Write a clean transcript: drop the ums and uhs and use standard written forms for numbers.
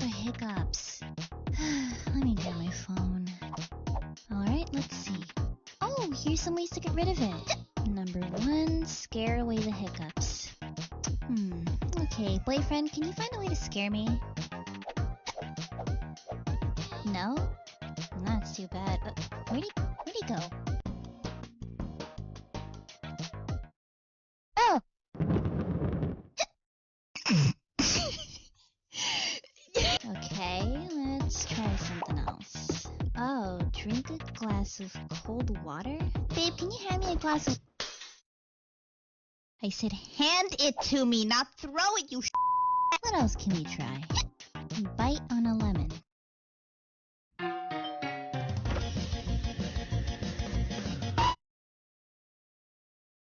for hiccups. Let me get my phone. Alright, let's see. Oh, here's some ways to get rid of it. Number 1, scare away the hiccups. Okay, boyfriend, can you find a way to scare me? No? That's too bad. Where'd he go? Oh! Okay, let's try something else. Oh, drink a glass of cold water? Babe, can you hand me a glass of... I said hand it to me, not throw it, you What else can we try? Bite on a lemon.